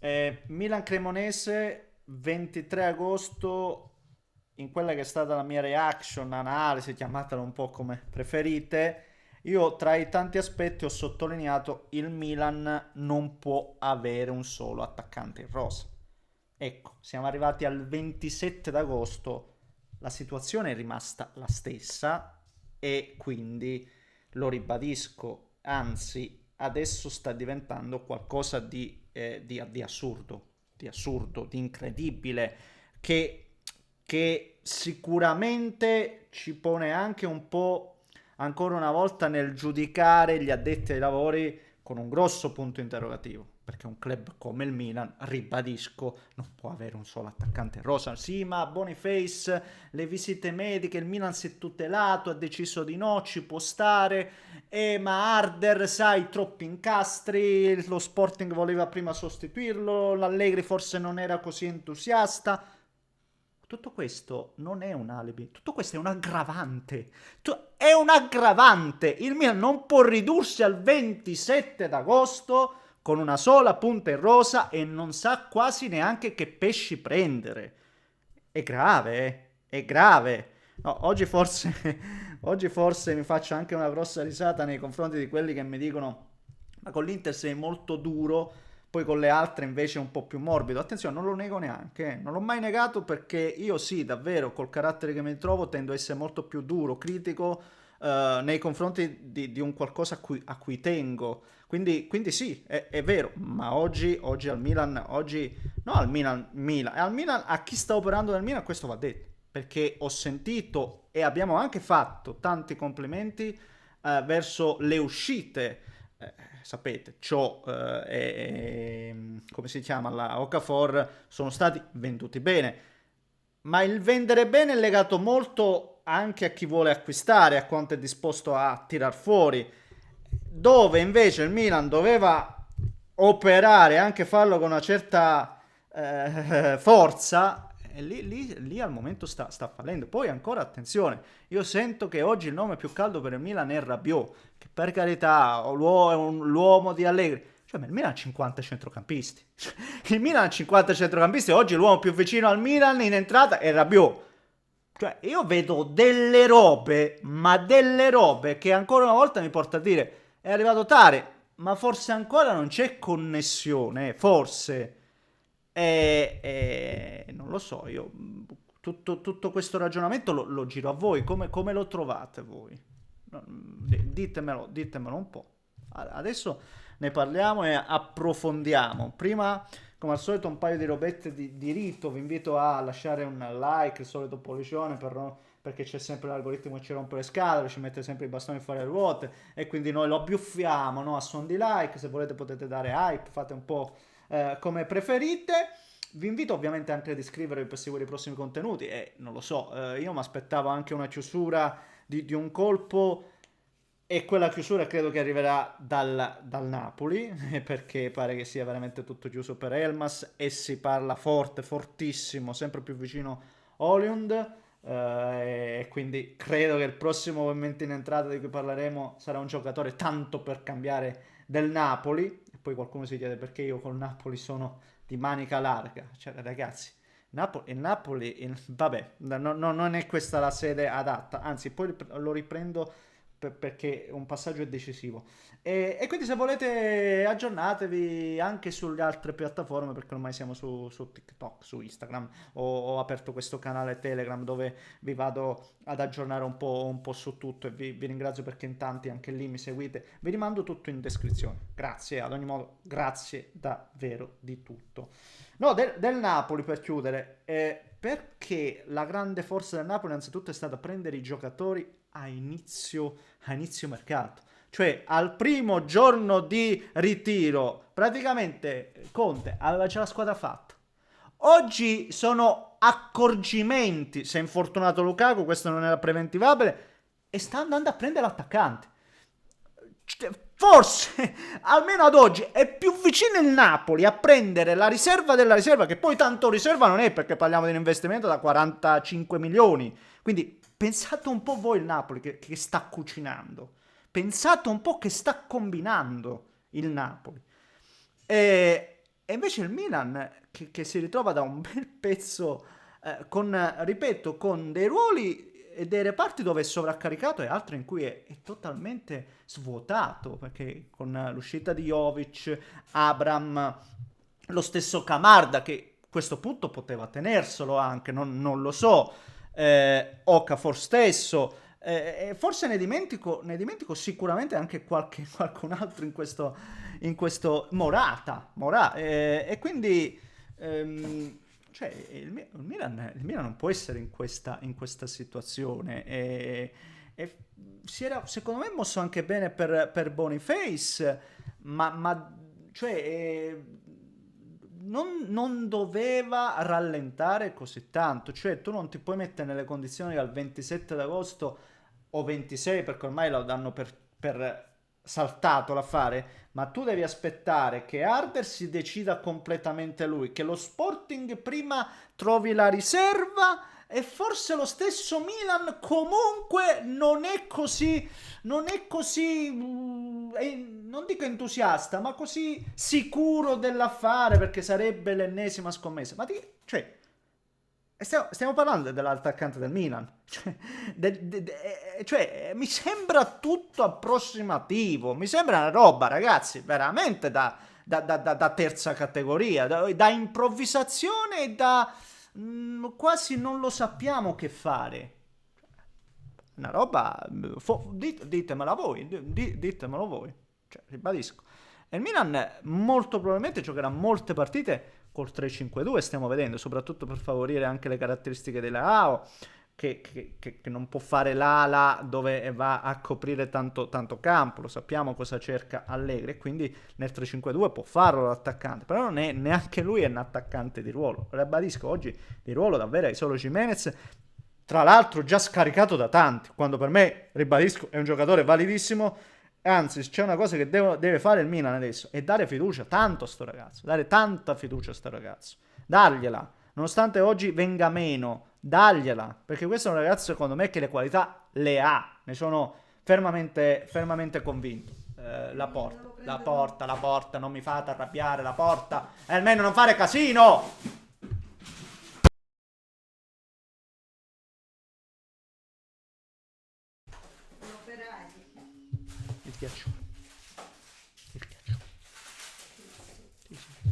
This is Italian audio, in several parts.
Milan-Cremonese, 23 agosto, in quella che è stata la mia reaction, analisi, chiamatela un po' come preferite. Io tra i tanti aspetti ho sottolineato il Milan non può avere un solo attaccante in rosa. Ecco, siamo arrivati al 27 d'agosto, la situazione è rimasta la stessa e quindi lo ribadisco, anzi adesso sta diventando qualcosa di assurdo, di incredibile, che sicuramente ci pone anche un po' ancora una volta nel giudicare gli addetti ai lavori con un grosso punto interrogativo, perché un club come il Milan, ribadisco, non può avere un solo attaccante rosa. Sì, ma Boniface, le visite mediche, il Milan si è tutelato, ha deciso di no, ci può stare, ma Harder, sai, troppi incastri, lo Sporting voleva prima sostituirlo, l'Allegri forse non era così entusiasta. Tutto questo non è un alibi, tutto questo è un aggravante. È un aggravante. Il Milan non può ridursi al 27 d'agosto con una sola punta in rosa e non sa quasi neanche che pesci prendere. È grave, è grave. No, oggi forse mi faccio anche una grossa risata nei confronti di quelli che mi dicono ma con l'Inter sei molto duro, poi con le altre invece un po' più morbido. Attenzione, non lo nego neanche, non l'ho mai negato perché io sì, davvero, col carattere che mi trovo, tendo a essere molto più duro, critico nei confronti di un qualcosa a cui tengo. Quindi sì, è vero, ma oggi al Milan, oggi, no al al Milan, a chi sta operando nel Milan, questo va detto, perché ho sentito e abbiamo anche fatto tanti complimenti verso le uscite. Sapete, ciò come si chiama la Okafor sono stati venduti bene, ma il vendere bene è legato molto anche a chi vuole acquistare, a quanto è disposto a tirar fuori, dove invece il Milan doveva operare, anche farlo con una certa forza, e lì al momento sta fallendo. Poi ancora attenzione, io sento che oggi il nome più caldo per il Milan è Rabiot, che per carità è l'uomo di Allegri. Cioè, ma il Milan ha 50 centrocampisti. Il Milan ha 50 centrocampisti e oggi l'uomo più vicino al Milan in entrata è Rabiot. Cioè, io vedo delle robe, ma delle robe che ancora una volta mi porta a dire è arrivato Tare, ma forse ancora non c'è connessione, forse. Non lo so, io tutto questo ragionamento lo giro a voi, come lo trovate voi? No, ditemelo un po'. Adesso ne parliamo e approfondiamo. Prima, come al solito, un paio di robette di rito. Vi invito a lasciare un like, il solito pollicione perché c'è sempre l'algoritmo che ci rompe le scatole, ci mette sempre i bastoni fuori le ruote e quindi noi lo abbiuffiamo, no, a suon di like. Se volete potete dare hype, fate un po' come preferite. Vi invito ovviamente anche ad iscrivervi per seguire i prossimi contenuti e non lo so, io mi aspettavo anche una chiusura di un colpo e quella chiusura credo che arriverà dal Napoli perché pare che sia veramente tutto chiuso per Elmas e si parla forte, fortissimo, sempre più vicino Oliund e quindi credo che il prossimo movimento in entrata di cui parleremo sarà un giocatore tanto per cambiare del Napoli e poi qualcuno si chiede perché io col Napoli sono di manica larga, cioè ragazzi vabbè, non è questa la sede adatta, anzi poi lo riprendo perché un passaggio è decisivo. E quindi se volete aggiornatevi anche sulle altre piattaforme perché ormai siamo su TikTok, su Instagram, ho aperto questo canale Telegram dove vi vado ad aggiornare un po' su tutto e vi ringrazio perché in tanti anche lì mi seguite. Vi rimando tutto in descrizione. Grazie, ad ogni modo, grazie davvero di tutto. No, del Napoli per chiudere, perché la grande forza del Napoli innanzitutto è stata prendere i giocatori a inizio mercato. Cioè, al primo giorno di ritiro, praticamente Conte aveva già la squadra fatta. Oggi sono accorgimenti. Si è infortunato Lukaku, questo non era preventivabile. E sta andando a prendere l'attaccante. Forse, almeno ad oggi, è più vicino il Napoli a prendere la riserva della riserva, che poi tanto riserva non è perché parliamo di un investimento da 45 milioni. Quindi pensate un po' voi il Napoli che sta cucinando. Pensate un po' che sta combinando il Napoli. E invece il Milan che si ritrova da un bel pezzo con, ripeto, con dei ruoli e dei reparti dove è sovraccaricato e altri in cui è totalmente svuotato, perché con l'uscita di Jovic, Abram, lo stesso Camarda che a questo punto poteva tenerselo anche, non lo so, Okafor stesso, e forse ne dimentico sicuramente anche qualcun altro in questo e quindi cioè, il Milan non può essere in questa situazione e si era secondo me mosso anche bene per Boniface, ma cioè, non doveva rallentare così tanto, cioè tu non ti puoi mettere nelle condizioni al 27 d'agosto o 26 perché ormai lo danno per saltato l'affare, ma tu devi aspettare che Harder si decida completamente lui, che lo Sporting prima trovi la riserva e forse lo stesso Milan comunque non è così, non dico entusiasta, ma così sicuro dell'affare perché sarebbe l'ennesima scommessa. Cioè, stiamo parlando dell'attaccante del Milan. Cioè, mi sembra tutto approssimativo. Mi sembra una roba, ragazzi, veramente da terza categoria, da improvvisazione e da quasi non lo sappiamo che fare. Una roba, ditemela voi, ditemelo voi, cioè, ribadisco. E il Milan molto probabilmente giocherà molte partite col 3-5-2, stiamo vedendo, soprattutto per favorire anche le caratteristiche della AO, che non può fare l'ala dove va a coprire tanto campo, lo sappiamo cosa cerca Allegri, e quindi nel 3-5-2 può farlo l'attaccante, però non è neanche lui è un attaccante di ruolo, ribadisco, oggi di ruolo davvero è solo Gimenez, tra l'altro già scaricato da tanti, quando per me, ribadisco, è un giocatore validissimo, anzi c'è una cosa che deve fare il Milan adesso, è dare fiducia tanto a sto ragazzo, dare tanta fiducia a sto ragazzo, dargliela, nonostante oggi venga meno, dargliela, perché questo è un ragazzo secondo me che le qualità le ha, ne sono fermamente convinto. La porta, non mi fate arrabbiare, la porta, e almeno non fare casino! Il ghiaccio. Il ghiaccio. Sì, sì.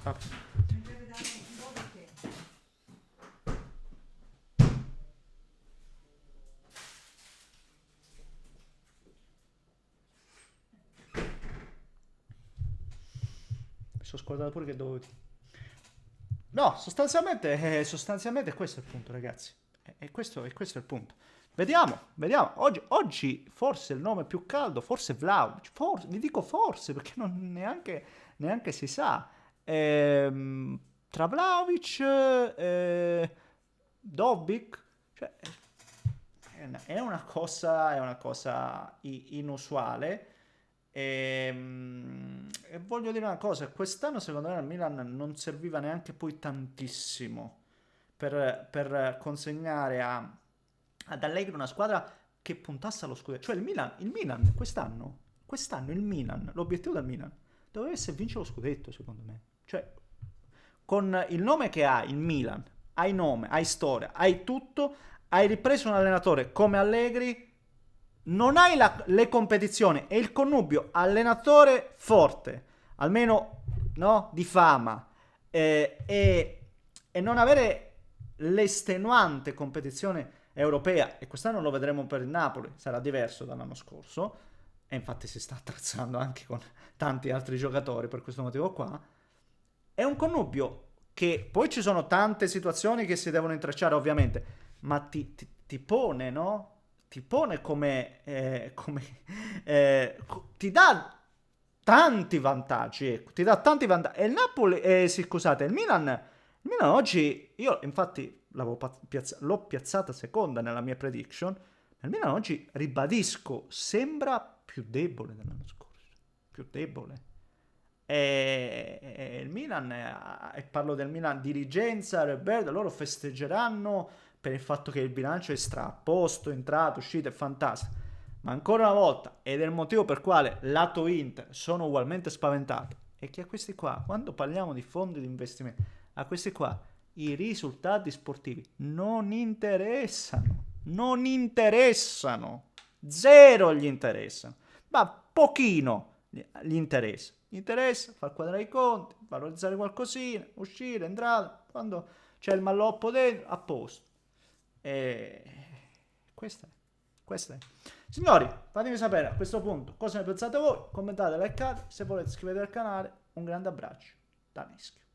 Ah, mi sono scordato pure che dovevo. No, sostanzialmente questo è il punto, ragazzi. E questo è il punto. Vediamo. Oggi forse il nome più caldo, forse Vlahovic. Forse, vi dico forse perché non neanche si sa. Tra Vlahovic e Dobbik, cioè, è una cosa inusuale. E voglio dire una cosa, quest'anno secondo me al Milan non serviva neanche poi tantissimo per consegnare ad Allegri una squadra che puntasse allo scudetto. Cioè il Milan quest'anno il Milan, l'obiettivo del Milan doveva essere vincere lo scudetto secondo me. Cioè, con il nome che ha il Milan, hai nome, hai storia, hai tutto, hai ripreso un allenatore come Allegri, non hai le competizioni e il connubio allenatore forte, almeno no, di fama, e non avere l'estenuante competizione europea, e quest'anno lo vedremo per il Napoli, sarà diverso dall'anno scorso, e infatti si sta attrezzando anche con tanti altri giocatori per questo motivo qua, è un connubio che poi ci sono tante situazioni che si devono intrecciare ovviamente, ma ti pone, no? Ti pone ti dà tanti vantaggi, ecco, ti dà tanti vantaggi. E il Napoli, sì, scusate, il Milan oggi, io infatti l'ho piazzata seconda nella mia prediction, il Milan oggi, ribadisco, sembra più debole dell'anno scorso, più debole. E il Milan, e parlo del Milan dirigenza, Roberto, loro festeggeranno per il fatto che il bilancio è straapposto, entrate, uscite, è fantastico. Ma ancora una volta, ed è il motivo per quale lato Inter sono ugualmente spaventato, è che a questi qua, quando parliamo di fondi di investimento, a questi qua i risultati sportivi non interessano, non interessano, zero gli interessano, ma pochino gli interessa. Gli interessa far quadrare i conti, valorizzare qualcosina, uscire, entrare, quando c'è il malloppo dentro, a posto. E questa è, questa è. Signori, fatemi sapere a questo punto cosa ne pensate voi, commentate, likeate, se volete iscrivetevi al canale, un grande abbraccio da Neschio.